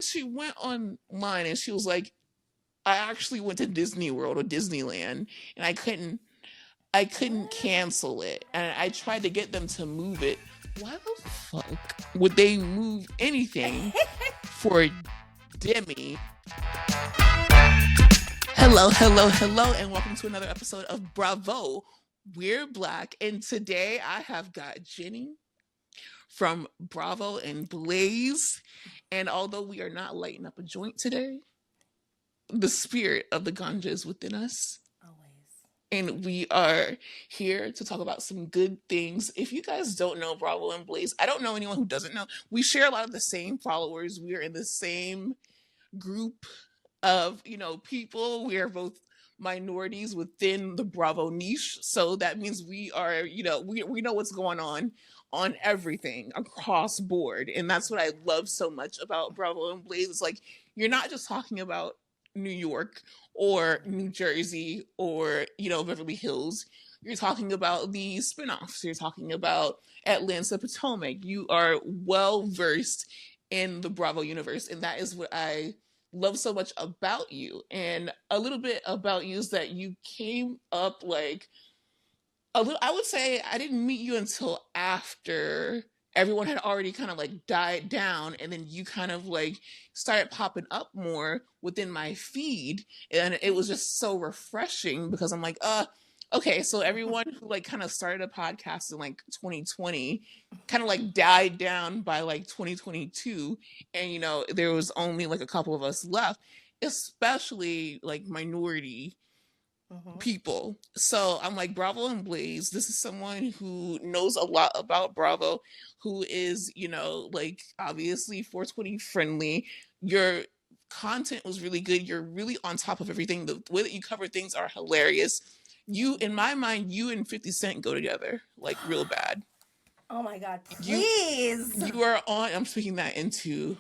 she went online and she was like, I actually went to Disney World or Disneyland and I couldn't cancel it. And I tried to get them to move it. Why the fuck would they move anything for Demi? Hello, and welcome to another episode of Bravo, We're Black. And today I have got Jenny from Bravo and Blaze. And although we are not lighting up a joint today, the spirit of the ganja is within us. And we are here to talk about some good things. If you guys don't know Bravo and Blaze, I don't know anyone who doesn't know. We share a lot of the same followers. We are in the same group of, people. We are both minorities within the Bravo niche. So that means we are, we know what's going on everything across board. And that's what I love so much about Bravo and Blaze. It's like, you're not just talking about New York or New Jersey or, Beverly Hills. You're talking about the spinoffs. You're talking about Atlanta, Potomac. You are well versed in the Bravo universe. And that is what I love so much about you. And a little bit about you is that you came up I would say I didn't meet you until after everyone had already kind of died down, and then you kind of started popping up more within my feed, and it was just so refreshing because I'm like, okay, so everyone who kind of started a podcast in 2020 kind of died down by 2022, and there was only a couple of us left, especially minority people. So I'm like, Bravo and Blaze, this is someone who knows a lot about Bravo, who is, obviously 420 friendly. Your content was really good. You're really on top of everything. The way that you cover things are hilarious. In my mind, you and 50 Cent go together, real bad. Oh my God, please. You are on, I'm speaking that into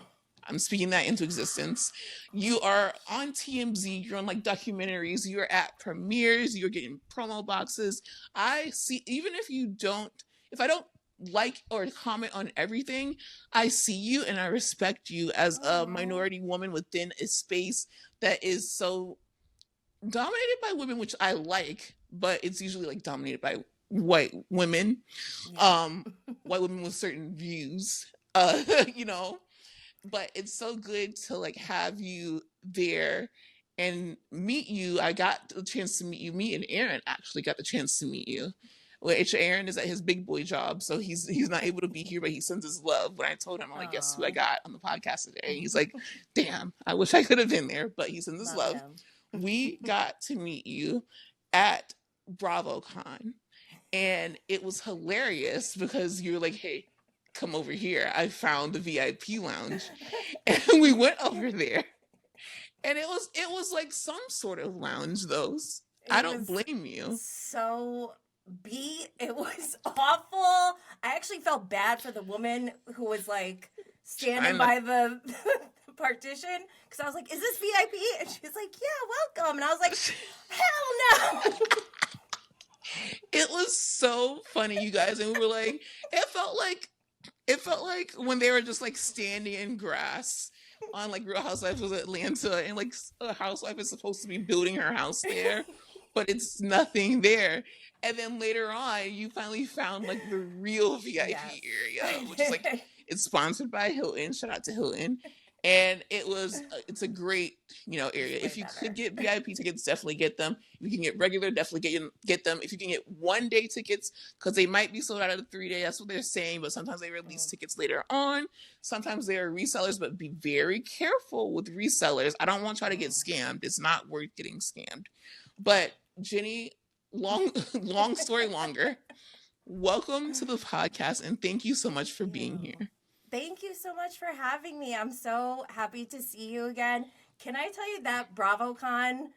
existence. You are on TMZ, you're on documentaries, you're at premieres, you're getting promo boxes. I see, even if I don't like or comment on everything, I see you and I respect you as a minority woman within a space that is so dominated by women, which I like, but it's usually dominated by white women. White women with certain views, but it's so good to have you there and meet you. I got the chance to meet you. Me and Aaron actually got the chance to meet you. Which Aaron is at his big boy job, so he's not able to be here, but he sends his love. When I told him, I'm like, guess who I got on the podcast today? He's like, damn, I wish I could have been there, but he sends his love. We got to meet you at BravoCon, and it was hilarious because you were like, hey, come over here. I found the VIP lounge. And we went over there. And it was some sort of lounge, though. I don't blame you. So beat. It was awful. I actually felt bad for the woman who was standing by the partition, because I was like, is this VIP? And she's like, yeah, welcome. And I was like, hell no. It was so funny, you guys. And we were like, it felt like when they were just standing in grass on Real Housewives of Atlanta, and a housewife is supposed to be building her house there, but it's nothing there. And then later on, you finally found the real VIP area, which is it's sponsored by Hilton. Shout out to Hilton. And it's a great, area. If you could get VIP tickets, definitely get them. If you can get regular, definitely get them. If you can get 1 day tickets, because they might be sold out of the 3 day, that's what they're saying. But sometimes they release tickets later on. Sometimes they are resellers, but be very careful with resellers. I don't want y'all to get scammed. It's not worth getting scammed. But Jenny, long story longer, welcome to the podcast, and thank you so much for being here. Thank you so much for having me. I'm so happy to see you again. Can I tell you that BravoCon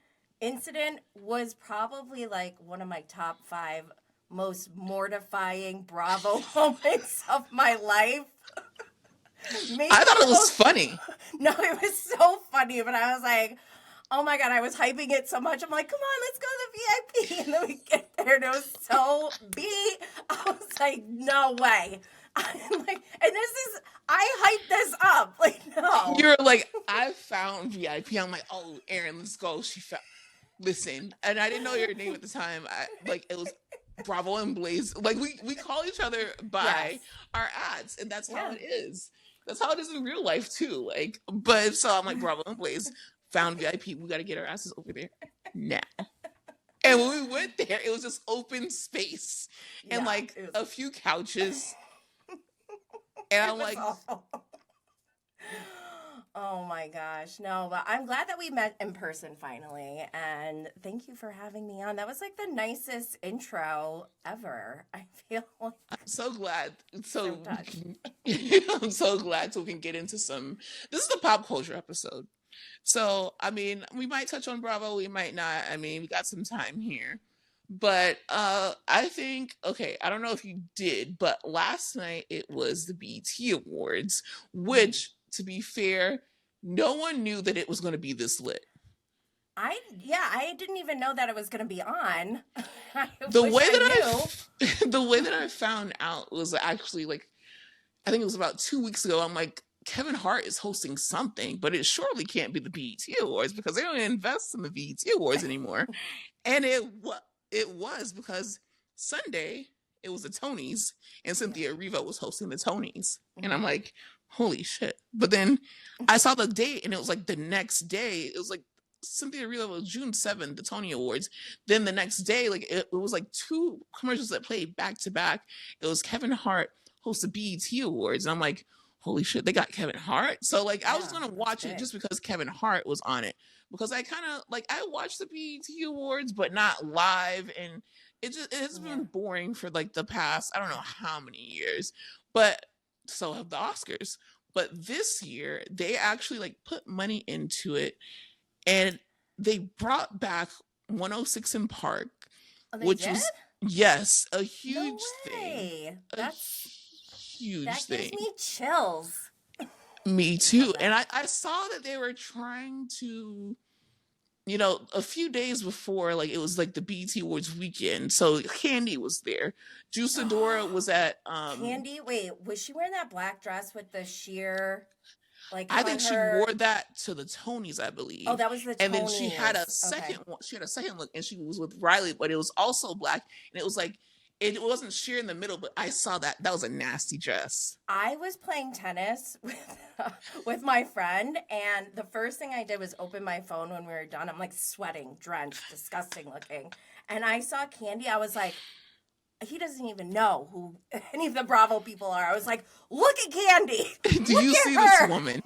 incident was probably one of my top 5 most mortifying Bravo moments of my life. I thought it was funny. No, it was so funny, but I was like, oh my God, I was hyping it so much. I'm like, come on, let's go to the VIP. And then we get there and it was so beat. I was like, no way. I'm like, and I hyped this up. Like, no. You're like, I found VIP. I'm like, oh, Aaron, let's go. She found. Listen, and I didn't know your name at the time. It was Bravo and Blaze. Like we call each other by our ads, and that's how it is. That's how it is in real life too. Like, but so I'm like, Bravo and Blaze found VIP. We got to get our asses over there now. And when we went there, it was just open space and like a few couches. And I'm like, awful. Oh my gosh. No, but I'm glad that we met in person finally. And thank you for having me on. That was like the nicest intro ever. I feel like I'm so glad. So touched. I'm so glad so we can get into some. This is the pop culture episode. So, I mean, we might touch on Bravo, we might not. I mean, we got some time here. But I think, okay, I don't know if you did, but last night it was the BET Awards, which, to be fair, no one knew that it was going to be this lit. I didn't even know that it was going to be on. The way that I found out was actually like, I think it was about 2 weeks ago. I'm like, Kevin Hart is hosting something, but it surely can't be the BET Awards because they don't invest in the BET Awards anymore. And it was because Sunday it was the Tonys and Cynthia Erivo was hosting the Tonys. And I'm like, holy shit. But then I saw the date and it was like the next day. It was like Cynthia Erivo was June 7th, the Tony Awards. Then the next day, like it was like 2 commercials that played back to back. It was Kevin Hart host the BET Awards. And I'm like, holy shit, they got Kevin Hart. So like I was gonna watch it just because Kevin Hart was on it. Because I kind of like I watched the BET Awards, but not live, and it's been boring for like the past I don't know how many years. But so have the Oscars. But this year they actually like put money into it, and they brought back 106 in Park, which was a huge thing. That gives me chills. Me too. And I saw that they were trying to, you know, a few days before, like it was like the BET Awards weekend. So Kandi was there. Juice Adora was at Kandi, wait, was she wearing that black dress with the sheer like I think she wore that to the Tonys, I believe. Oh, that was the Tonys. And then she had a second one. She had a second look and she was with Riley, but it was also black. And it was like it wasn't sheer in the middle, but I saw that. That was a nasty dress. I was playing tennis with my friend, and the first thing I did was open my phone when we were done. I'm like sweating, drenched, disgusting looking. And I saw Kandi. I was like, he doesn't even know who any of the Bravo people are. I was like, look at Kandi. Do you see this woman?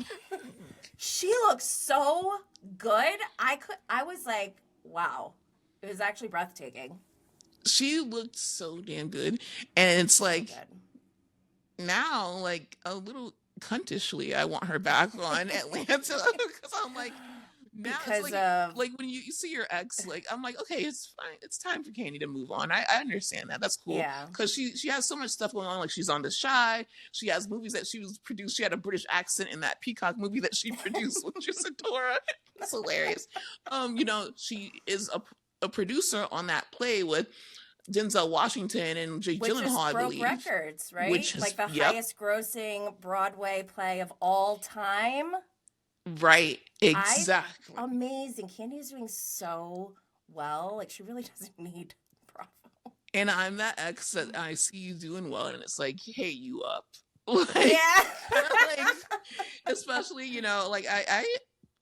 She looks so good. I was like, wow. It was actually breathtaking. She looked so damn good. And it's like, now, like, a little cuntishly, I want her back on Atlanta. Because I'm like, now it's like when you see your ex, like, I'm like, okay, it's fine. It's time for Kandi to move on. I understand that. That's cool. Yeah. Because she has so much stuff going on. Like, she's on the Shah. She has movies that she was produced. She had a British accent in that Peacock movie that she produced with Jusadora. It's hilarious. You know, she is a producer on that play with Denzel Washington and Jake Gyllenhaal, I believe. Broke records, right? Which is, like the highest grossing Broadway play of all time. Right, exactly. Amazing. Kandi is doing so well. Like, she really doesn't need Bravo. And I'm that ex that I see you doing well, and it's like, hey, you up. Like, like, especially, you know, like,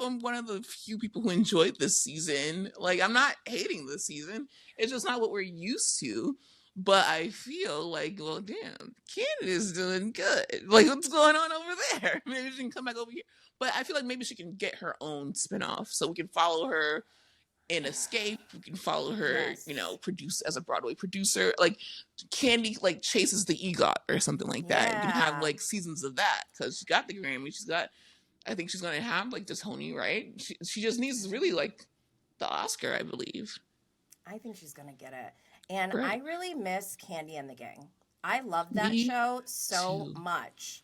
I'm one of the few people who enjoyed this season. Like, I'm not hating this season. It's just not what we're used to. But I feel like, well, damn, Canada's doing good. Like, what's going on over there? Maybe she can come back over here. But I feel like maybe she can get her own spinoff. So we can follow her in Escape. We can follow her, you know, produce as a Broadway producer. Like, Kandi, like, chases the EGOT or something like that. You can have, like, seasons of that. Because she got the Grammy. I think she's going to have, like, the Tony, right? She just needs really, like, the Oscar, I believe. I think she's going to get it. And I really miss Kandi and the Gang. I love that show so much.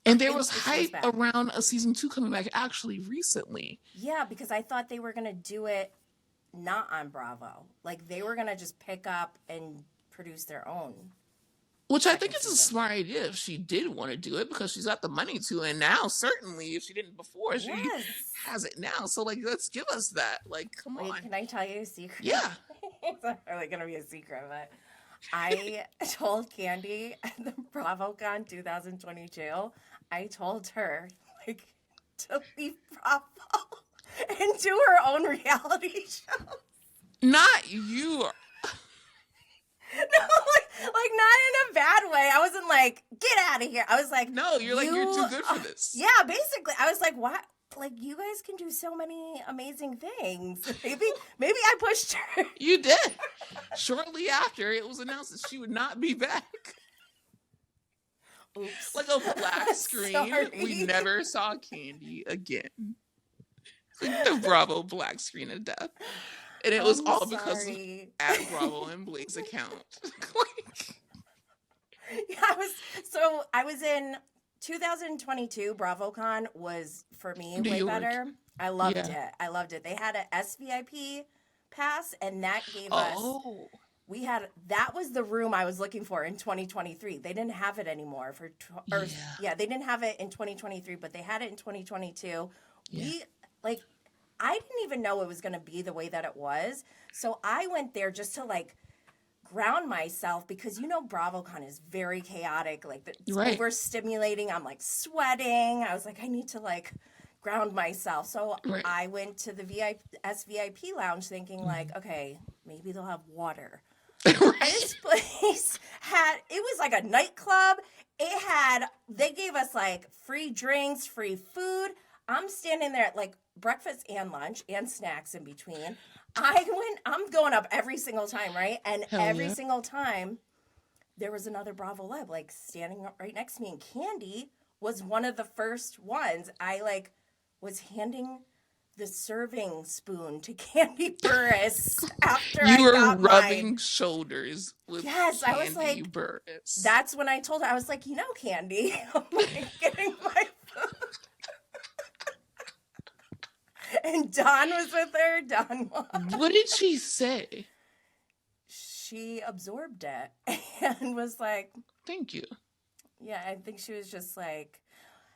And there was hype around a season 2 coming back actually recently. Yeah, because I thought they were going to do it not on Bravo. Like, they were going to just pick up and produce their own. Which I think second is a season. smart idea if she did want to do it, because she's got the money to, and now certainly if she didn't before, she Yes. has it now. So like, let's give us that. Like, come Wait, on. can I tell you a secret? Yeah. It's not really gonna be a secret, but I told Kandi at the BravoCon 2022, I told her like to leave Bravo and do her own reality show. Not you. No, like not in a bad way. I wasn't like, get out of here. I was like, No, you're like, you're too good for this. Yeah, basically. I was like, what? Like, you guys can do so many amazing things. Maybe I pushed her. You did. Shortly after, it was announced that she would not be back. Oops. Like a black screen. Sorry. We never saw Kandi again. Like the Bravo black screen of death. And it was all because of at Bravo and Blaze account. Like, yeah, I was in 2022. BravoCon was for me New way York. better. I loved Yeah. it. I loved it. They had a SVIP pass, and that gave us. That was the room I was looking for in 2023. They didn't have it anymore they didn't have it in 2023, but they had it in 2022. Yeah. I didn't even know it was going to be the way that it was. So I went there just to like ground myself, because BravoCon is very chaotic. Like it's overstimulating. I'm like sweating. I was like, I need to like ground myself. So I went to the SVIP lounge thinking like, okay, maybe they'll have water. This place it was like a nightclub. They gave us like free drinks, free food. I'm standing there at like breakfast and lunch and snacks in between. I'm going up every single time, right? And every single time there was another Bravo Lab like standing right next to me, and Kandi was one of the first ones. I like was handing the serving spoon to Kandi Burruss after you I got were rubbing mine. shoulders with Yes, Kandi I was like, Burruss. That's when I told her, I was like, Kandi, I'm like getting my food. And Dawn was with her. Dawn won. What did she say? She absorbed it and was like, thank you. Yeah, I think she was just like,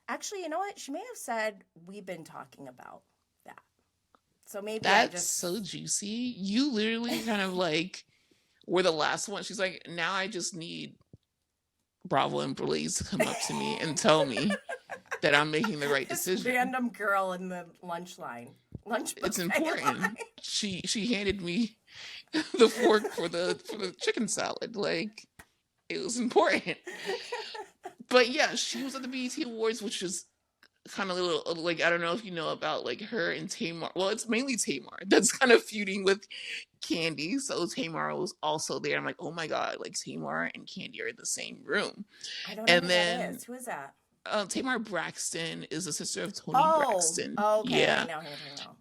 actually, you know what? She may have said, we've been talking about that. So maybe that's so juicy. You literally kind of like were the last one. She's like, now I just need Bravo and Blaze to come up to me and tell me that I'm making the right decision. Random girl in the lunch It's important. Line. She handed me the fork for the chicken salad. Like, it was important. But yeah, she was at the BET Awards, which is kind of a little like, I don't know if you know about like her and Tamar. Well, it's mainly Tamar that's kind of feuding with Kandi. So Tamar was also there. I'm like, oh my god, like Tamar and Kandi are in the same room. I don't know who that is. Who is that? Tamar Braxton is the sister of Tony Braxton. Oh, okay. Yeah. I know.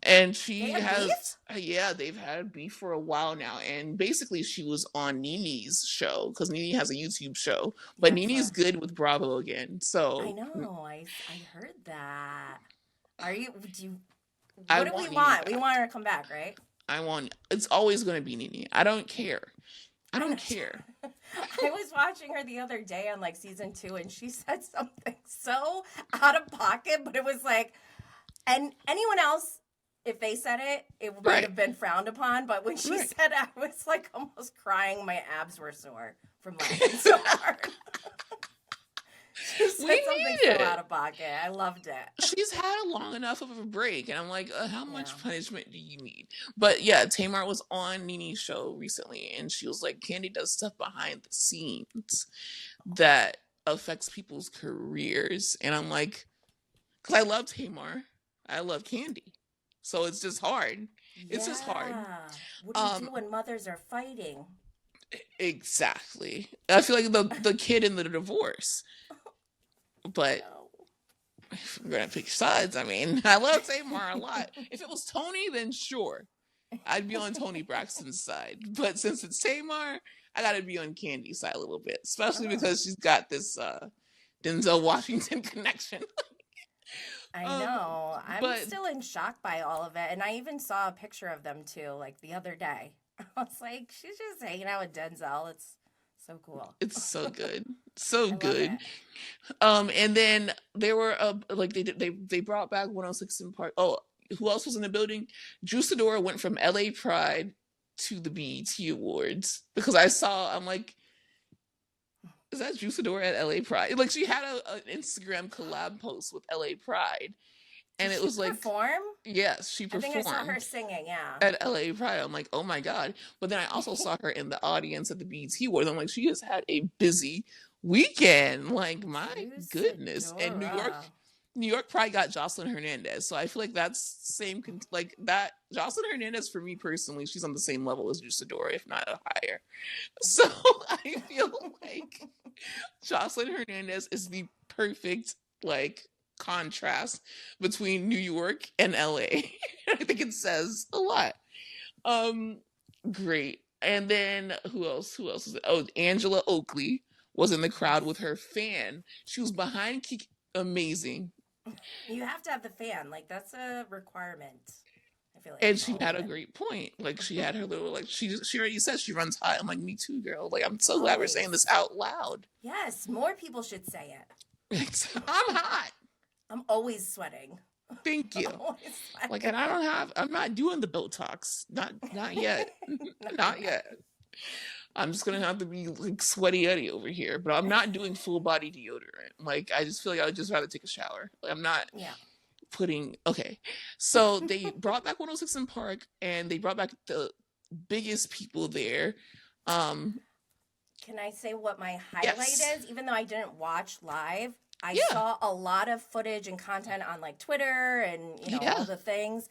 And she has, they've had beef for a while now. And basically, she was on Nene's show because Nene has a YouTube show. But Nene's good with Bravo again. So I know. I heard that. What do we want? We want her to come back, right? It's always going to be Nene. I don't care. I don't care. I was watching her the other day on like season 2, and she said something so out of pocket, but it was like, and anyone else, if they said it, it might have been frowned upon. But when she said it, I was like almost crying. My abs were sore from laughing so hard. She said something so out of pocket. I loved it. She's had a long enough of a break, and I'm like, how much punishment do you need? But yeah, Tamar was on Nene's show recently, and she was like, Kandi does stuff behind the scenes that affects people's careers. And I'm like, because I love Tamar, I love Kandi, so it's just hard. It's just hard. What do you do when mothers are fighting? Exactly. I feel like the kid in the divorce. But if we're gonna pick sides, I mean, I love Tamar a lot. If it was Tony, then sure, I'd be on Tony Braxton's side. But since it's Tamar, I gotta be on Kandi's side a little bit, especially because she's got this Denzel Washington connection. I know. I'm still in shock by all of it, and I even saw a picture of them too, like the other day. I was like, she's just hanging out with Denzel. It's So cool. It's so good. So I good. love And then there were like they brought back 106 in Park. Oh, who else was in the building? Juicadora went from LA Pride to the BET Awards because I'm like, is that Juicadora at LA Pride? Like she had an Instagram collab post with LA Pride, and Did it was she like, perform? yes, she I think I saw her performed singing. Yeah. at LA Pride. I'm like, oh my god! But then I also saw her in the audience at the BET Awards. I'm like, she has had a busy weekend. Like my goodness, and Juicadora. New York Pride got Jocelyn Hernandez, so I feel like that's same like that. Jocelyn Hernandez for me personally, she's on the same level as Juicadora, if not higher. So I feel like Jocelyn Hernandez is the perfect like contrast between New York and LA. I think it says a lot. Um, Great. And then who else? Who else is it? Oh, Angela Oakley was in the crowd with her fan. She was behind Kiki. Amazing. You have to have the fan. Like that's a requirement. I feel like. And she had a great point. Like she had her little like she already said she runs hot. I'm like, me too, girl. Like I'm so glad we're saying this out loud. Yes, more people should say it. I'm hot. I'm always sweating. Thank you. Like, and I'm not doing the Botox. Not yet. Not yet. I'm just gonna have to be like sweaty Eddie over here, but I'm not doing full body deodorant. Like, I just feel like I would just rather take a shower. Like, I'm not putting. Okay, so they brought back 106 in Park, and they brought back the biggest people there. Can I say what my highlight is? Even though I didn't watch live, I saw a lot of footage and content on like Twitter and all the things,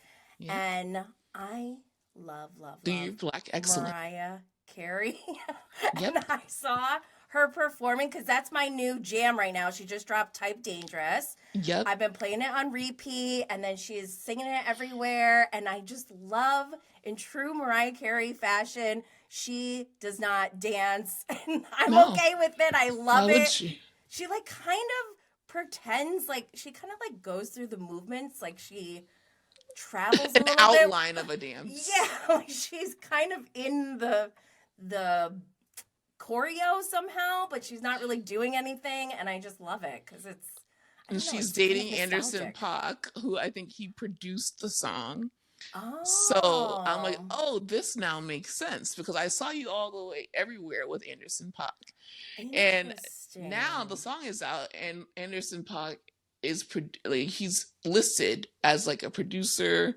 and I love your Black excellent Mariah Carey. And I saw her performing because that's my new jam right now. She just dropped Type Dangerous. I've been playing it on repeat, and then she's singing it everywhere, and I just love, in true Mariah Carey fashion, she does not dance, and I'm okay with it. I love it. She like kind of pretends like she kind of like goes through the movements, like she travels a little bit. An outline of a dance. Yeah, like she's kind of in the choreo somehow, but she's not really doing anything, and I just love it because it's. And she's dating Anderson .Paak, who I think he produced the song. Oh. So I'm like, oh, this now makes sense because I saw you all the way everywhere with Anderson .Paak. And now the song is out, and Anderson .Paak is he's listed as like a producer.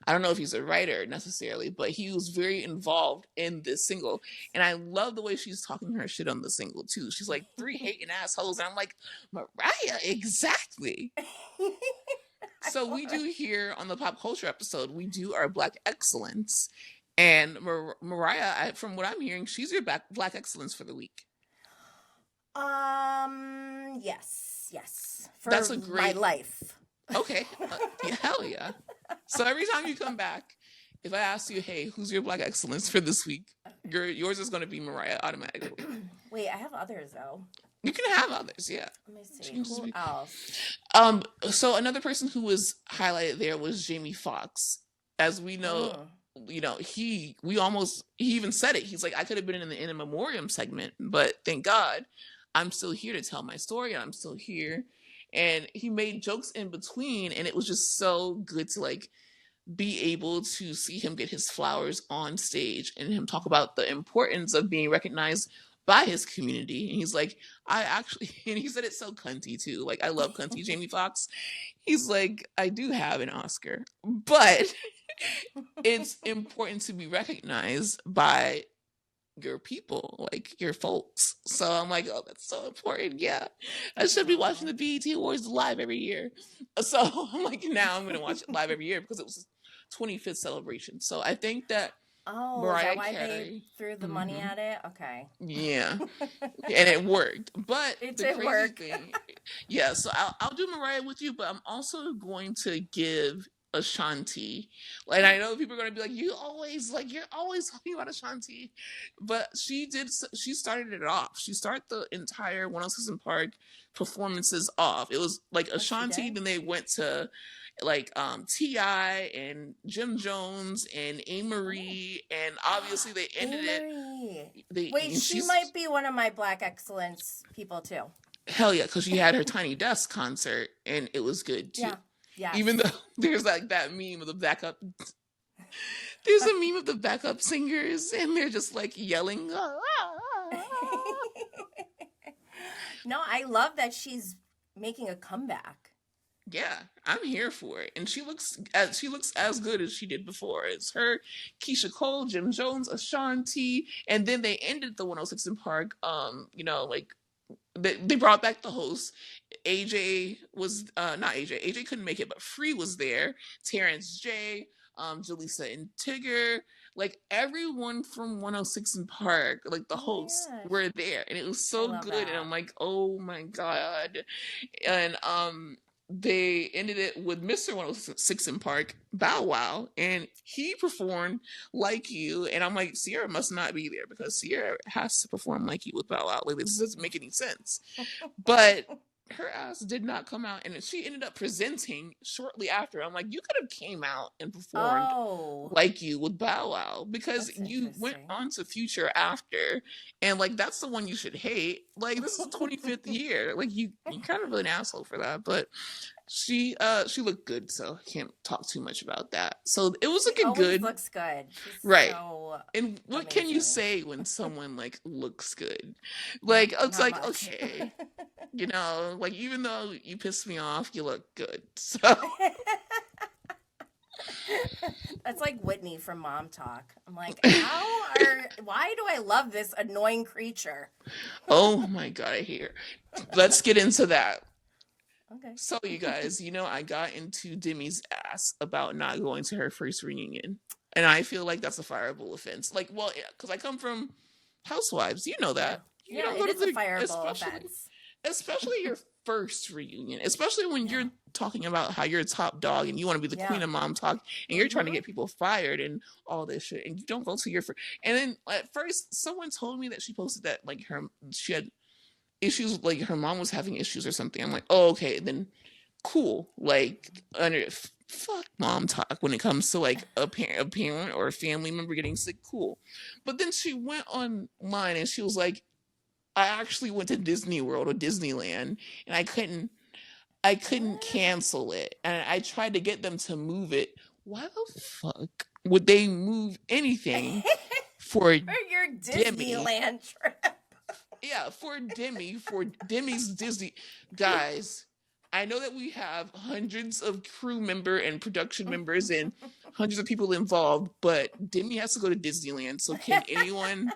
I don't know if he's a writer necessarily, but he was very involved in this single. And I love the way she's talking her shit on the single too. She's like, 3 hating assholes. And I'm like, Mariah, exactly. So we do here on the pop culture episode, we do our Black excellence. And Mariah, from what I'm hearing, she's your Black excellence for the week. Yes. For that's a great my life. Okay. Hell yeah. So every time you come back, if I ask you, hey, who's your Black excellence for this week? Yours is going to be Mariah automatically. Wait, I have others though. You can have others, yeah. Let me see. Who else? So another person who was highlighted there was Jamie Foxx. As we know, he even said it. He's like, I could have been in the In Memoriam segment, but thank God I'm still here to tell my story, and I'm still here. And he made jokes in between, and it was just so good to like be able to see him get his flowers on stage and him talk about the importance of being recognized by his community. And he's like, and he said it so cunty too. Like, I love cunty Jamie Foxx. He's like, I do have an Oscar, but it's important to be recognized by your people, like your folks. So I'm like, oh, that's so important. Yeah, I should be watching the BET Awards live every year. So I'm like, now I'm going to watch it live every year because it was 25th celebration. So I think that Mariah, is that why they threw the money at it? Okay. Yeah, and it worked. But it did work. Thing, so I'll do Mariah with you, but I'm also going to give Ashanti. And I know people are going to be like, you're always talking about Ashanti, but she started it off. She started the entire 106 in Park performances off. It was like Ashanti, then they went to like T.I. and Jim Jones and A. Marie, and obviously they ended it. Wait, she might be one of my Black Excellence people too. Hell yeah, because she had her Tiny Desk concert and it was good too. Yeah. Even though there's like that meme of the backup. There's a meme of the backup singers and they're just like yelling. No, I love that she's making a comeback. Yeah, I'm here for it, and she looks as good as she did before. It's her, Keisha Cole, Jim Jones, Ashanti, and then they ended the 106 in Park. Like they brought back the host. AJ was not AJ. AJ couldn't make it, but Free was there. Terrence J, Jaleesa and Tigger, like everyone from 106 in Park, like the hosts were there, and it was so good. That. And I'm like, oh my god, and they ended it with Mr. 106 in Park, Bow Wow, and he performed Like You, and I'm like, Sierra must not be there because Sierra has to perform Like You with Bow Wow. Like, this doesn't make any sense. But her ass did not come out, and she ended up presenting shortly after. I'm like, you could have came out and performed Like You with Bow Wow, because you went on to Future after, and like that's the one you should hate. Like, this is the 25th year. Like, you kind of an asshole for that, but she looked good, so I can't talk too much about that. So it was like a good. Looks good, she's right? So and what amazing. Can you say when someone like looks good? Like it's like much. Okay, like even though you pissed me off, you look good. So that's like Whitney from MomTok. I'm like, why do I love this annoying creature? Oh my god, I hate her. Let's get into that. Okay. So you guys, I got into Demi's ass about not going to her first reunion. And I feel like that's a fireable offense. Like, well, because I come from Housewives. You know that. You don't go it to is a fireable offense. Especially your first reunion. Especially when you're talking about how you're a top dog and you want to be the queen of MomTok and you're trying to get people fired and all this shit. And you don't go to your first. And then at first, someone told me that she posted that like she had issues, like her mom was having issues or something. I'm like, oh, okay, then cool. Like, fuck MomTok when it comes to like a parent or a family member getting sick, cool. But then she went online and she was like, I actually went to Disney World or Disneyland and I couldn't cancel it. And I tried to get them to move it. Why the fuck would they move anything for your Disneyland trip? Yeah, for Demi's Disney. Guys, I know that we have hundreds of crew member and production members and hundreds of people involved, but Demi has to go to Disneyland. So can anyone...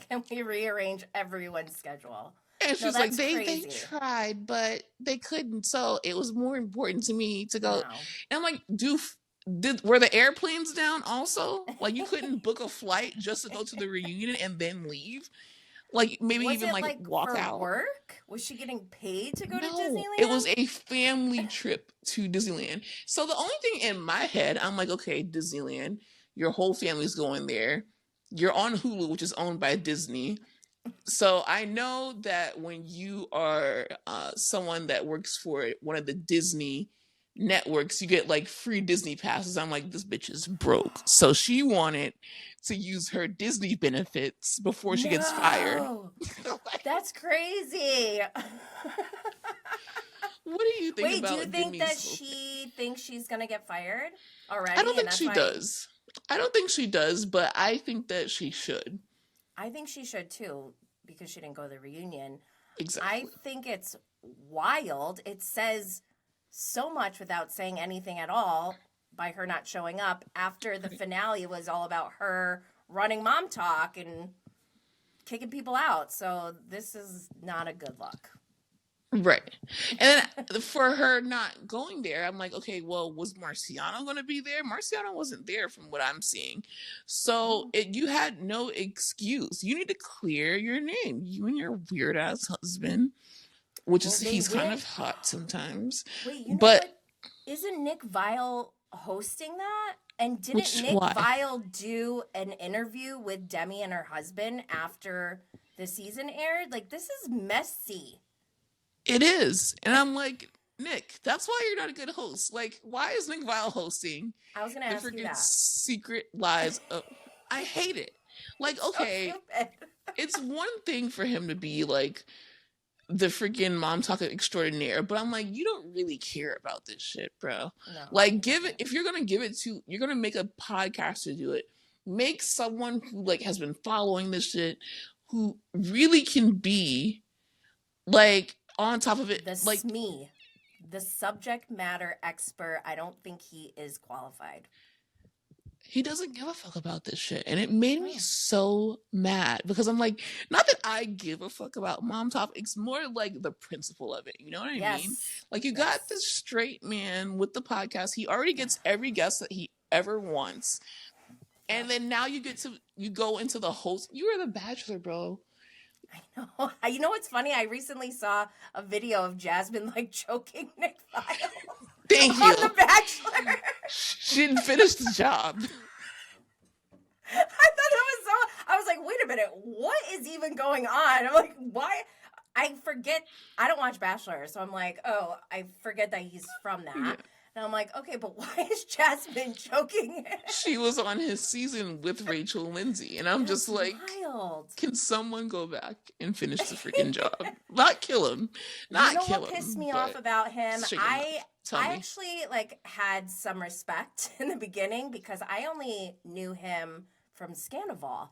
Can we rearrange everyone's schedule? And she's like, they tried, but they couldn't. So it was more important to me to go. No. And I'm like, were the airplanes down also? Like, you couldn't book a flight just to go to the reunion and then leave? Like, maybe was even like walk for out. Work? Was she getting paid to go to Disneyland? It was a family trip to Disneyland. So the only thing in my head, I'm like, okay, Disneyland, your whole family's going there. You're on Hulu, which is owned by Disney. So I know that when you are someone that works for one of the Disney networks, you get like free Disney passes. I'm like, this bitch is broke. So she wanted to use her Disney benefits before she gets fired. That's crazy. What do you think about do you think that she thinks she's going to get fired already? I don't think she does. I don't think she does, but I think that she should. I think she should too, because she didn't go to the reunion. Exactly. I think it's wild. It says so much without saying anything at all by her not showing up after the finale was all about her running MomTok and kicking people out. So this is not a good look. Right. And then for her not going there, I'm like, okay, well, was Marciano going to be there? Marciano wasn't there from what I'm seeing. So you had no excuse. You need to clear your name. You and your weird ass husband, which is, he's kind of hot sometimes. Wait, what? Isn't Nick Viall hosting that? And didn't Nick Viall do an interview with Demi and her husband after the season aired? Like, this is messy. It is. And I'm like, Nick, that's why you're not a good host. Like, why is Nick Viall hosting I was gonna the ask you freaking that. Secret Lives of... I hate it. Like, So okay, stupid. it's one thing for him to be like the freaking MomTok extraordinaire, but I'm like, you don't really care about this shit, bro. No, Like, give it, if you're gonna give it to, you're gonna make a podcast to do it, make someone who like has been following this shit, who really can be like on top of it. the Like, SME, the subject matter expert. I don't think he is qualified. he doesn't give a fuck about this shit. And it made me No. so mad because I'm like, not that I give a fuck about MomTok, it's more like the principle of it. You know what I mean? Yes. Like, you got this straight man with the podcast. He already gets every guest that he ever wants. And then now you go into the host. You are the Bachelor, bro. I know. You know what's funny? I recently saw a video of Jasmine like choking Nick Viall. Thank On you. The Bachelor. She didn't finish the job. I thought that was so. I was like, wait a minute, what is even going on? I'm like, why? I forget. I don't watch Bachelor, so I'm like, oh, I forget that he's from that. Yeah. And I'm like, okay, but why is Jasmine choking him? She was on his season with Rachel Lindsay, and I'm just like, wild. can someone go back and finish the freaking job? Not kill him. Not you know kill what him. pissed me but off about him? straighten him I up. Tell me. actually like had some respect in the beginning because I only knew him from Sandoval.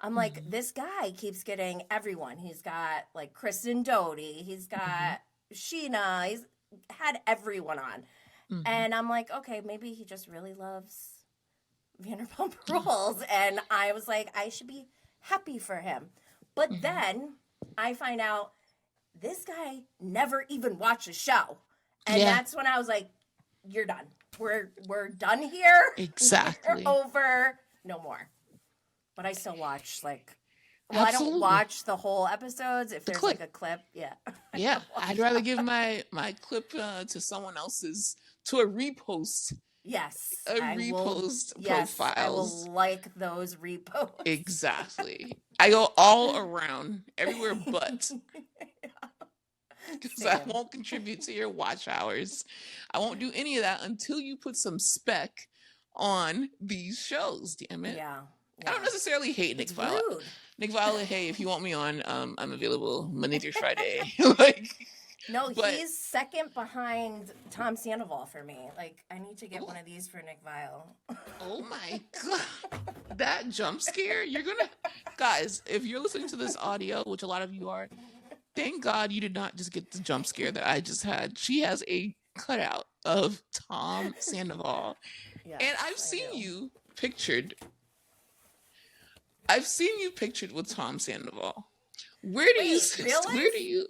I'm like, this guy keeps getting everyone. He's got like Kristen Doty. He's got Sheena. He's had everyone on. And I'm like, okay, maybe he just really loves Vanderpump Rules. And I was like, I should be happy for him. But then I find out this guy never even watched a show. And that's when I was like, you're done. We're done here. Exactly. We're over. No more. But I still watch like, well, Absolutely. I don't watch the whole episodes. If there's clip. like a clip, yeah. Yeah, I'd rather give my clip to someone else's, to a repost. Yes. Repost Yes, I profiles. will like those reposts. Exactly. I go all around, everywhere but. Because I Same. won't contribute to your watch hours. I won't do any of that until you put some spec on these shows, damn it. Yeah. I don't necessarily hate Nick Viall. Rude. Nick Viall, hey, if you want me on, I'm available Monday through Friday. Like, No, but- he's second behind Tom Sandoval for me. Like, I need to get one of these for Nick Viall. oh my God. That jump scare, guys, if you're listening to this audio, which a lot of you are, thank God you did not just get the jump scare that I just had. She has a cutout of Tom Sandoval. Yes, And I've seen you pictured with Tom Sandoval. Where do you really?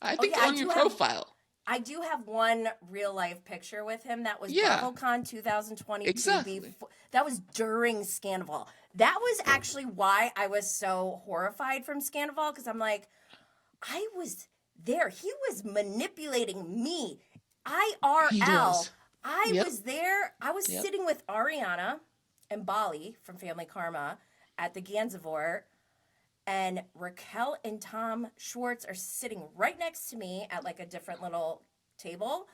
I think yeah, on your profile. I do have one real life picture with him that was Yeah. BravoCon 2022. Exactly. That was during Sandoval. That was actually why I was so horrified from Sandoval, because I'm like, I was there. He was manipulating me. He IRL. was. I Yep. was there. I was Yep. sitting with Ariana and Bali from Family Karma at the Gansevoort. And Raquel and Tom Schwartz are sitting right next to me at like a different little table.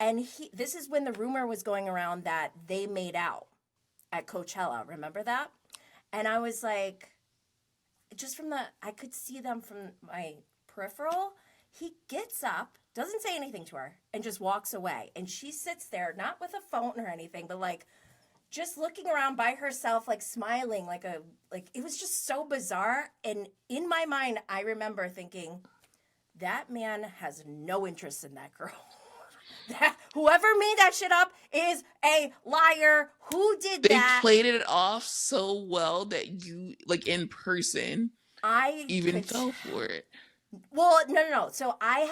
And this is when the rumor was going around that they made out at Coachella. Remember that? And I was like, I could see them from my peripheral. He gets up, doesn't say anything to her, and just walks away. And she sits there, not with a phone or anything, but like, just looking around by herself, like smiling, like it was just so bizarre. And in my mind, I remember thinking, that man has no interest in that girl. Whoever made that shit up is a liar. Who did that? They played it off so well that you, like in person, I fell for it. Well, no. So I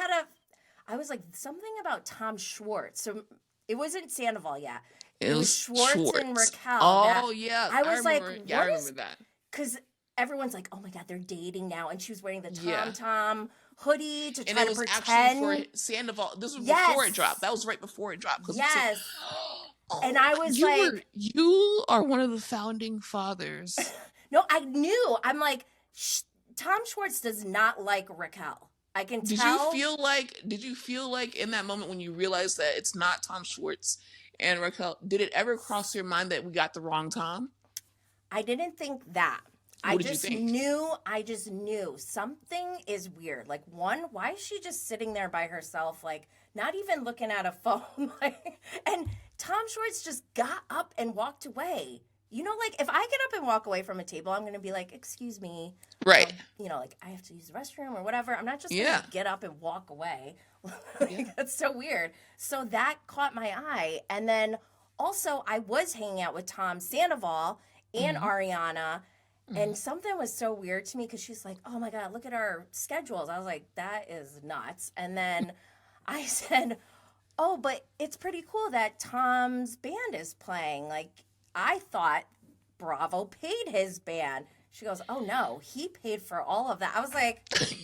was like, something about Tom Schwartz. So it wasn't Sandoval yet. It was Schwartz and Raquel. Oh, yeah. I was like, I remember that. Because everyone's like, oh my God, they're dating now. And she was wearing the Tom hoodie to try to pretend. And it was actually for Sandoval. This was before it dropped. That was right before it dropped. Yes. And I was like. You are one of the founding fathers. No, I knew. I'm like, Tom Schwartz does not like Raquel. I can Did tell. did you feel like in that moment when you realized that it's not Tom Schwartz and Raquel, did it ever cross your mind that we got the wrong Tom? I didn't think that. What did you think? I just knew something is weird. Like, one, why is she just sitting there by herself, like, not even looking at a phone? Like, and Tom Schwartz just got up and walked away. You know, like, if I get up and walk away from a table, I'm going to be like, excuse me. Right. You know, like, I have to use the restroom or whatever. I'm not just going Yeah. to get up and walk away. Yeah. That's so weird. So that caught my eye. And then also, I was hanging out with Tom Sandoval and Ariana. And something was so weird to me because she's like, oh my God, look at our schedules. I was like, that is nuts. And then I said, oh, but it's pretty cool that Tom's band is playing. Like, I thought Bravo paid his band. She goes, oh no, he paid for all of that. I was like,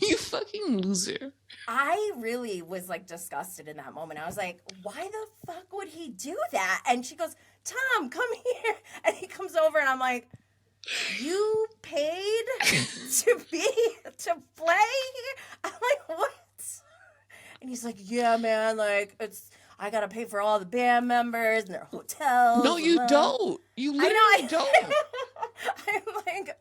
You fucking loser. I really was like disgusted in that moment. I was like, why the fuck would he do that? And she goes, Tom, come here. And he comes over and I'm like, you paid to play here? I'm like, what? And he's like, yeah, man, like, I gotta pay for all the band members and their hotels. No, you don't. You literally don't. I'm like,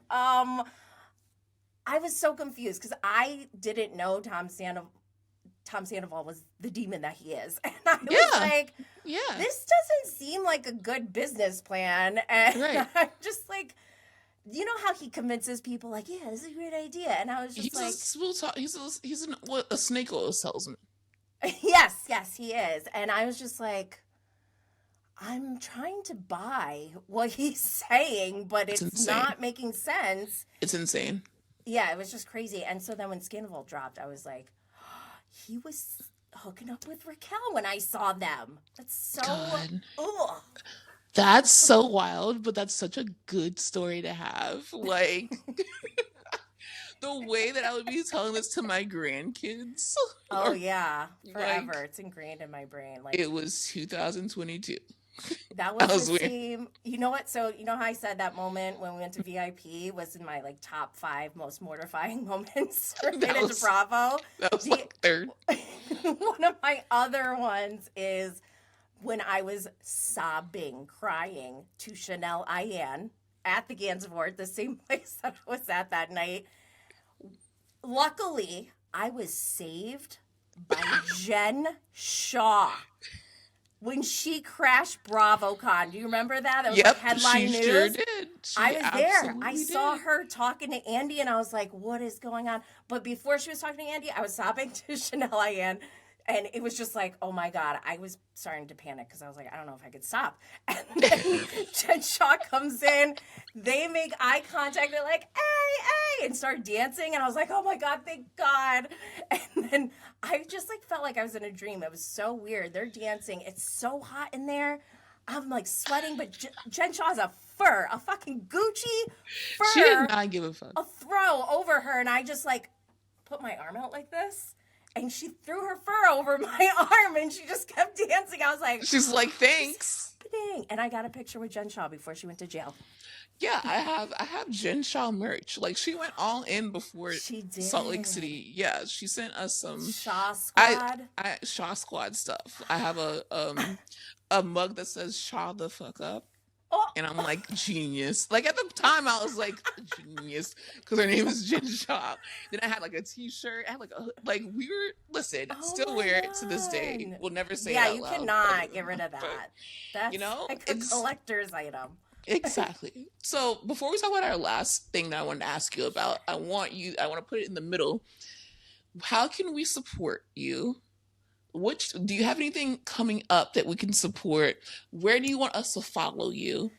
I was so confused because I didn't know Tom Sandoval was the demon that he is. And I was like, this doesn't seem like a good business plan. And I'm just like, you know how he convinces people, like, yeah, this is a great idea. And I was just he's a snake oil salesman. Yes, he is. And I was just like, I'm trying to buy what he's saying, but it's not making sense. It's insane. Yeah, it was just crazy. And so then when Sandoval dropped, I was like, he was hooking up with Raquel when I saw them. That's so... God. Ugh. That's so wild, but that's such a good story to have. Like, the way that I would be telling this to my grandkids. Oh, yeah. Forever. Like, it's ingrained in my brain. Like, it was 2022. That was the same. You know what? So, you know how I said that moment when we went to VIP was in my, like, top 5 most mortifying moments related to Bravo? That was, like, third. One of my other ones is when I was sobbing, crying to Chanel Ayan at the Gansevoort, the same place that I was at that night. Luckily, I was saved by Jen Shah. When she crashed BravoCon, do you remember that? That was like headline news. Sure did. I was there. I saw her talking to Andy, and I was like, what is going on? But before she was talking to Andy, I was sobbing to Chanel Ayan. And it was just like, oh my God, I was starting to panic because I was like, I don't know if I could stop. And then Jen Shah comes in, they make eye contact, they're like, hey, and start dancing. And I was like, oh my God, thank God. And then I just like felt like I was in a dream. It was so weird. They're dancing. It's so hot in there. I'm like sweating, but Jen Shah's a fucking Gucci fur. She did not give a fuck. A throw over her. And I just like put my arm out like this. And she threw her fur over my arm, and she just kept dancing. I was like... She's like, thanks. And I got a picture with Jen Shah before she went to jail. Yeah, I have Jen Shah merch. Like, she went all in before Salt Lake City. Yeah, she sent us some... Shah Squad? Shah Squad stuff. I have a mug that says, Shah the fuck up. Oh. And I'm like, genius. Like, at the time, I was like, genius, because her name is Jen Shah. Then I had, like, a T-shirt. I had, we were, listen, still wear it to this day. We'll never say it out loud. Yeah, you cannot get rid of that. That's, you know, like a collector's item. Exactly. So, before we talk about our last thing that I wanted to ask you about, I want to put it in the middle. How can we support you? Do you have anything coming up that we can support? Where do you want us to follow you?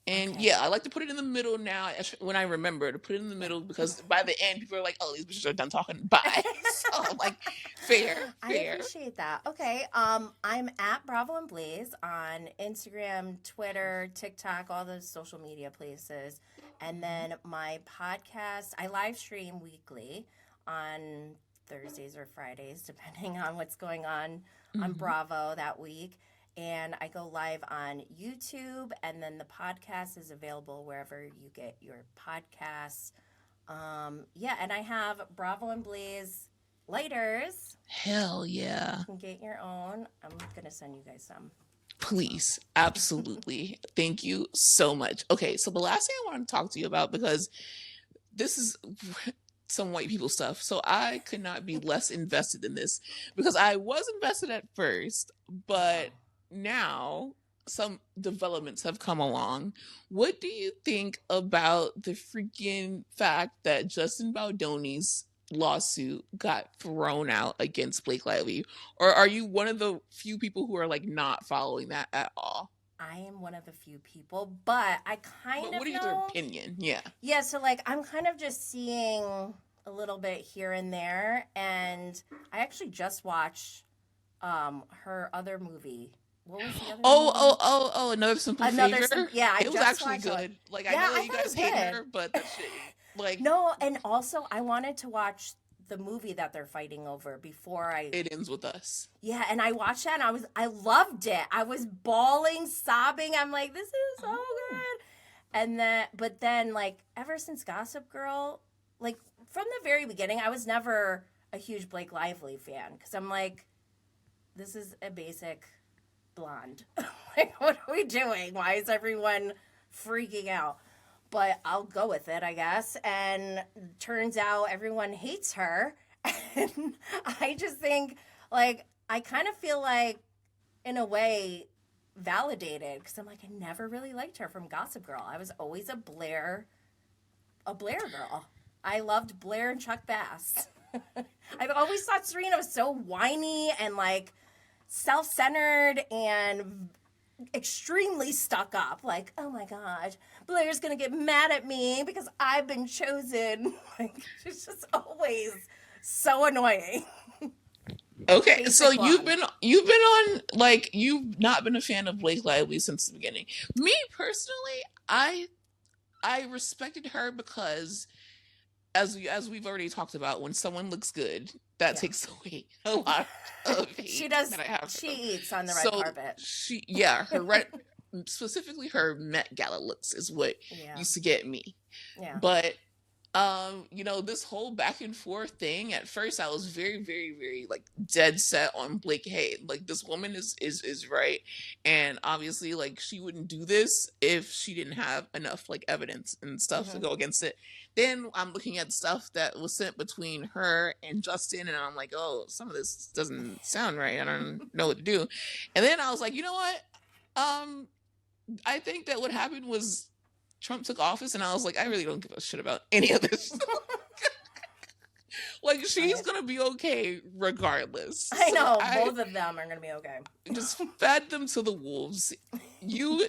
And I like to put it in the middle now when I remember to put it in the middle because by the end people are like, oh, these bitches are done talking. Bye. So like, fair. I appreciate that. Okay. I'm at Bravo and Blaze on Instagram, Twitter, TikTok, all those social media places. And then my podcast, I live stream weekly on Thursdays or Fridays, depending on what's going on Bravo that week. And I go live on YouTube, and then the podcast is available wherever you get your podcasts. And I have Bravo and Blaze lighters. Hell yeah. You can get your own. I'm going to send you guys some. Please. Absolutely. Thank you so much. Okay, so the last thing I want to talk to you about, because this is some white people stuff, so I could not be less invested in this, because I was invested at first, but now some developments have come along. What do you think about the freaking fact that Justin Baldoni's lawsuit got thrown out against Blake Lively? Or are you one of the few people who are like not following that at all? I am one of the few people, but I kind of What is your opinion? Yeah. Yeah, so like I'm kind of just seeing a little bit here and there, and I actually just watched her other movie. What was the other movie? Another Simple Favor. Yeah, it was actually good. Like, I know that you guys hate her, but that shit, like, no. And also, I wanted to watch the movie that they're fighting over before It Ends With Us. Yeah, and I watched that, and I loved it. I was bawling, sobbing. I'm like, this is so good. And but then, like, ever since Gossip Girl, like, from the very beginning, I was never a huge Blake Lively fan, because I'm like, this is a basic blonde. Like, what are we doing? Why is everyone freaking out? But I'll go with it, I guess. And turns out everyone hates her. And I just think, like, I kind of feel like, in a way, validated, because I'm like, I never really liked her from Gossip Girl. I was always a Blair girl. I loved Blair and Chuck Bass. I've always thought Serena was so whiny and, like, self-centered and extremely stuck up. Like, oh my gosh, Blair's gonna get mad at me because I've been chosen. Like, she's just always so annoying. Okay, so you've been on, like, you've not been a fan of Blake Lively since the beginning. Me personally, I respected her because, as we've already talked about, when someone looks good, that takes away a lot of hate. She does. That I have. She eats on the red carpet. Her specifically her Met Gala looks is what used to get me. Yeah. But this whole back and forth thing, at first I was very, very, very, like, dead set on Blake. Hey, like, this woman is right, and obviously, like, she wouldn't do this if she didn't have enough, like, evidence and stuff to go against it. Then I'm looking at stuff that was sent between her and Justin, and I'm like, oh, some of this doesn't sound right. I don't know what to do. And then I was like, you know what? I think that what happened was Trump took office, and I was like, I really don't give a shit about any of this. Like, she's going to be okay regardless. I know. Both of them are going to be okay. Just fed them to the wolves. You,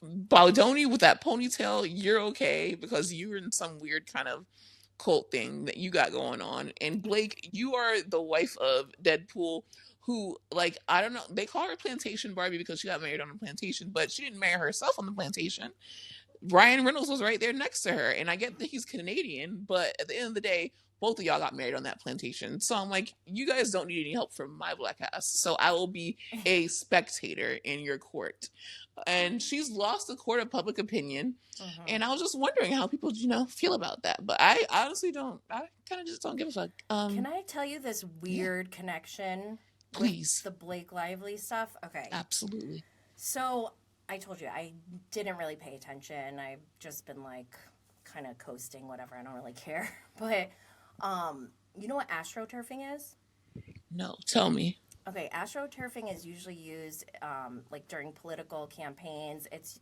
Baldoni, with that ponytail, you're okay because you're in some weird kind of cult thing that you got going on. And Blake, you are the wife of Deadpool, who, like, I don't know, they call her Plantation Barbie because she got married on a plantation, but she didn't marry herself on the plantation. Ryan Reynolds was right there next to her, and I get that he's Canadian, but at the end of the day, both of y'all got married on that plantation. So I'm like, you guys don't need any help from my black ass, so I will be a spectator in your court. And she's lost the court of public opinion, and I was just wondering how people, feel about that. But I honestly don't. I kind of just don't give a fuck. Can I tell you this weird connection? Please. With the Blake Lively stuff? Okay. Absolutely. So I told you, I didn't really pay attention. I've just been, like, kind of coasting, whatever. I don't really care. But you know what astroturfing is? No, tell me. Okay, astroturfing is usually used like during political campaigns. It's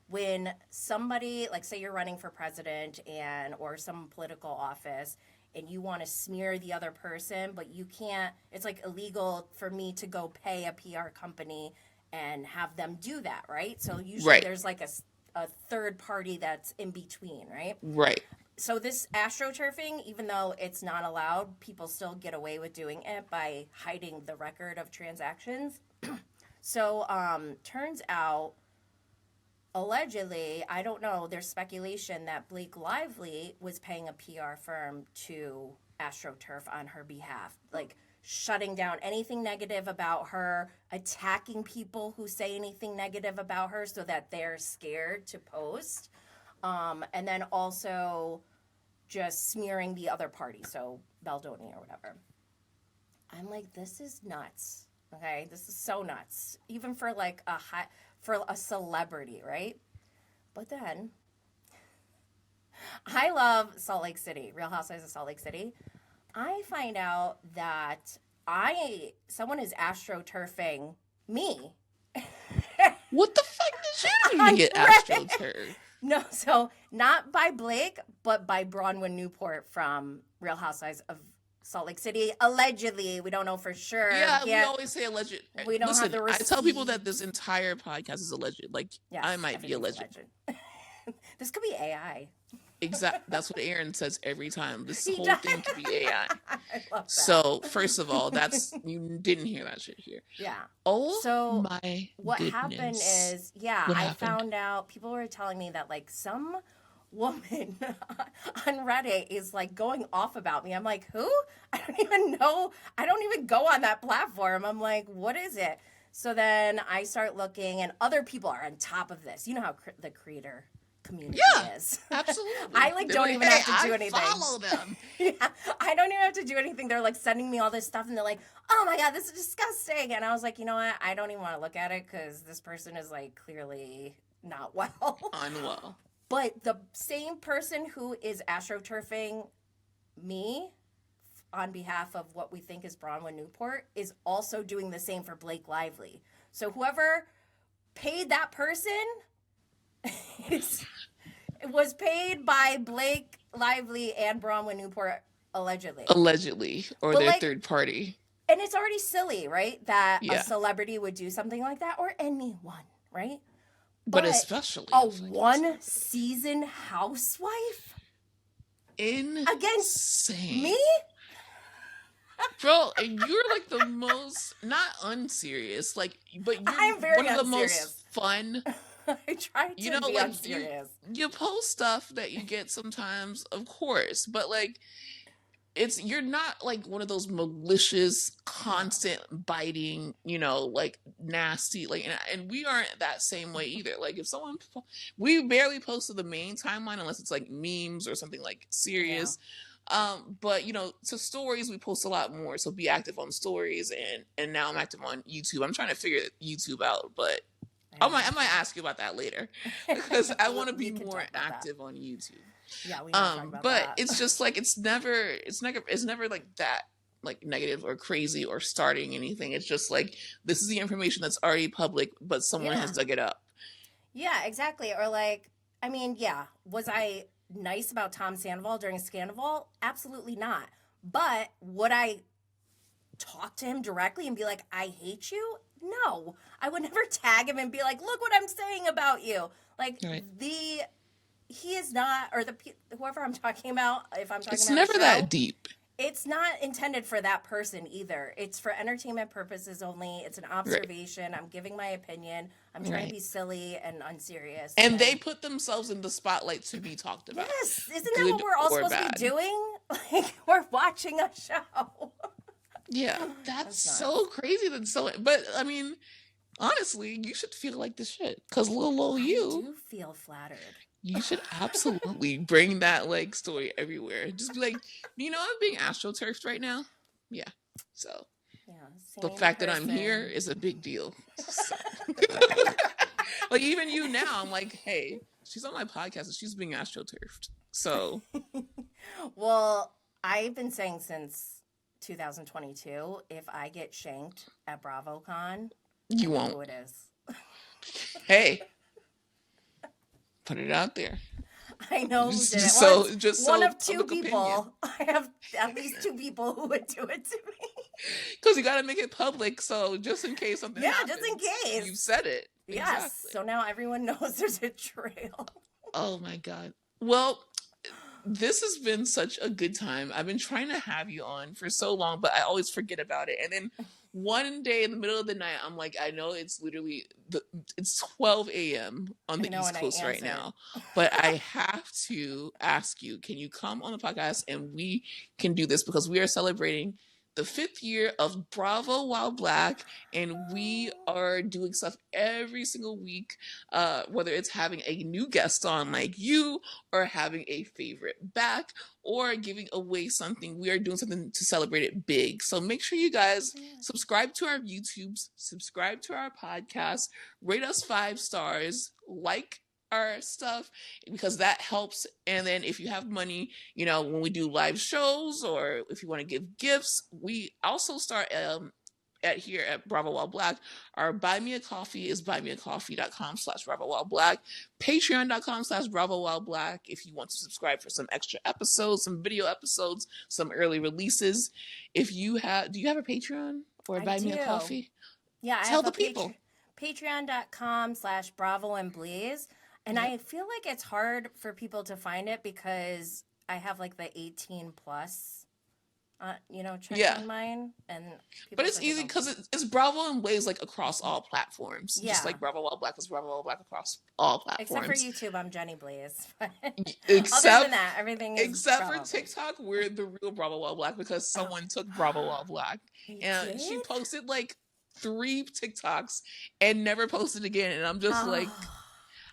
when somebody, like, say you're running for president or some political office, and you want to smear the other person, but you can't. It's, like, illegal for me to go pay a PR company and have them do that, right? So usually there's, like, a third party that's in between, right? Right. So this astroturfing, even though it's not allowed, people still get away with doing it by hiding the record of transactions. So turns out, allegedly, I don't know, there's speculation that Blake Lively was paying a PR firm to astroturf on her behalf, like shutting down anything negative about her, attacking people who say anything negative about her so that they're scared to post. And then also just smearing the other party, so Baldoni or whatever. I'm like, this is nuts. Okay, this is so nuts. Even for like for a celebrity, right? But then I love Salt Lake City, Real Housewives of Salt Lake City. I find out that someone is astroturfing me. What the fuck did you do to get astroturfed? No, so not by Blake, but by Bronwyn Newport from Real Housewives of Salt Lake City. Allegedly, we don't know for sure. Yeah, we always say alleged. We don't have the I tell people that this entire podcast is alleged. Like, yes, I might be alleged. This could be AI. Exactly. That's what Aaron says every time. This whole does. thing could be AI. I love that. So, first of all, you didn't hear that shit here. Yeah. Oh, so my what goodness. happened is, I found out, people were telling me that, like, some woman on Reddit is, like, going off about me. I'm like, who? I don't even know. I don't even go on that platform. I'm like, what is it? So then I start looking, and other people are on top of this. You know how the creator community is. Absolutely. I like don't even have to do anything. Follow them. Yeah, I don't even have to do anything. They're like sending me all this stuff, and they're like, "Oh my god, this is disgusting." And I was like, you know what? I don't even want to look at it because this person is like clearly not well. Unwell. But the same person who is astroturfing me on behalf of what we think is Bronwyn Newport is also doing the same for Blake Lively. So whoever paid that person it was paid by Blake Lively and Bronwyn Newport, allegedly. Or but their third party. And it's already silly, right? That a celebrity would do something like that, or anyone, right? But especially a one-season housewife? Against me? Bro, and you're like the most, not unserious, like, but you're one of the most fun. I try to be unserious. You post stuff that you get sometimes, of course, but like, you're not like one of those malicious, constant biting, like nasty, like, and we aren't that same way either. Like, if we barely post to the main timeline unless it's like memes or something like serious. Yeah. But to stories we post a lot more. So be active on stories, and now I'm active on YouTube. I'm trying to figure YouTube out, but I might ask you about that later because I want to be more active on YouTube. Yeah, we talk about but that. it's just like it's never like that, like negative or crazy or starting anything. It's just like this is the information that's already public, but someone has dug it up. Yeah, exactly. Or like, I mean, was I nice about Tom Sandoval during Scandal? Absolutely not. But would I talk to him directly and be like, I hate you? No. I would never tag him and be like, look what I'm saying about you. Like, he is not, or whoever I'm talking about, if I'm talking it's about never that deep. It's not intended for that person either. It's for entertainment purposes only. It's an observation. Right. I'm giving my opinion. I'm trying to be silly and unserious. And they put themselves in the spotlight to be talked about. Yes. Isn't that what we're all supposed to be doing? Like, we're watching a show. Yeah. That's so crazy. But, I mean, honestly, you should feel like this shit. Because little you. I do feel flattered. You should absolutely bring that like story everywhere. Just be like, I'm being astroturfed right now. Yeah. So the fact that I'm here is a big deal. So. Like even you now, I'm like, hey, she's on my podcast and she's being astroturfed. So well, I've been saying since 2022, if I get shanked at BravoCon, you won't. Who it is. Hey. Put it out there. I know who did it. Just one of two people. I have at least two people who would do it to me. Because you got to make it public, so just in case something happens. Yeah, just in case. You've said it. Yes. Exactly. So now everyone knows there's a trail. Oh my God. Well, this has been such a good time. I've been trying to have you on for so long, but I always forget about it. And then one day in the middle of the night, I'm like, I know it's literally it's 12 a.m. on the East Coast right now, but I have to ask you, can you come on the podcast and we can do this because we are celebrating the 5th year of Bravo While Black, and we are doing stuff every single week, whether it's having a new guest on like you, or having a favorite back, or giving away something. We are doing something to celebrate it big. So make sure you guys subscribe to our YouTubes, subscribe to our podcast, rate us 5 stars, like our stuff, because that helps. And then if you have money, you know, when we do live shows, or if you want to give gifts, we also start at here at Bravo While Black. Our Buy Me a Coffee is buymeacoffee.com/Bravo While Black, patreon.com/Bravo While Black if you want to subscribe for some extra episodes, some video episodes, some early releases. If you have, do you have a Patreon or Buy Me a Coffee? Yeah, tell the people. Patreon.com/Bravo and Blaze. And I feel like it's hard for people to find it because I have like the 18 plus, check on mine. But it's easy because it's Bravo and Blaze like across all platforms. Yeah. Just like Bravo While Black is Bravo While Black across all platforms. Except for YouTube, I'm Jenny Blaze. Other than that, everything is except Bravo for TikTok, we're the real Bravo While Black because someone took Bravo While Black. And she posted like 3 TikToks and never posted again. And I'm just like,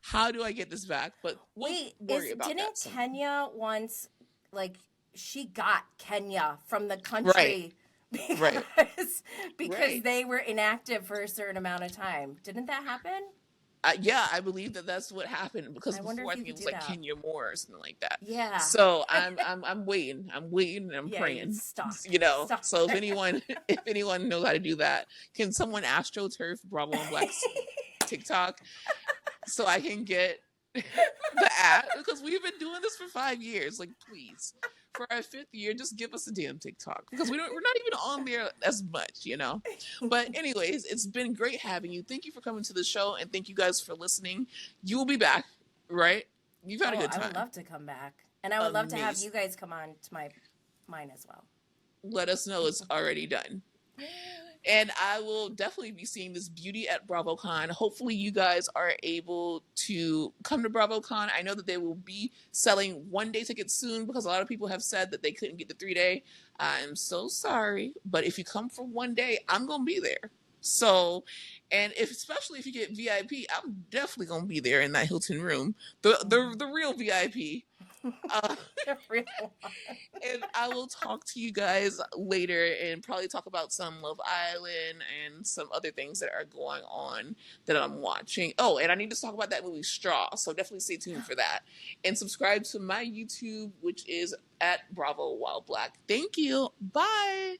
how do I get this back? But we'll worry about that. Didn't Kenya once, like, she got Kenya from the country because they were inactive for a certain amount of time. Didn't that happen? Yeah, I believe that's what happened because before I think it was like Kenya Moore or something like that. Yeah. So I'm waiting. I'm waiting and I'm praying. You know. So if anyone knows how to do that, can someone AstroTurf Bravo and Black's TikTok so I can get the ad? Because we've been doing this for 5 years. Like, please, for our 5th year, just give us a damn TikTok because we're not even on there as much, you know. But anyways, it's been great having you. Thank you for coming to the show, and thank you guys for listening. You will be back, right? You've had a good time. I would love to come back, and I would love to have you guys come on to mine as well. Let us know it's already done. And I will definitely be seeing this beauty at BravoCon. Hopefully you guys are able to come to BravoCon. I know that they will be selling 1-day tickets soon because a lot of people have said that they couldn't get the 3-day. I'm so sorry. But if you come for 1 day, I'm going to be there. So, and especially if you get VIP, I'm definitely going to be there in that Hilton room. The real VIP. And I will talk to you guys later and probably talk about some Love Island and some other things that are going on that I'm watching. Oh, and I need to talk about that movie Straw, so definitely stay tuned for that. And subscribe to my YouTube, which is at Bravo While Black. Thank you. Bye.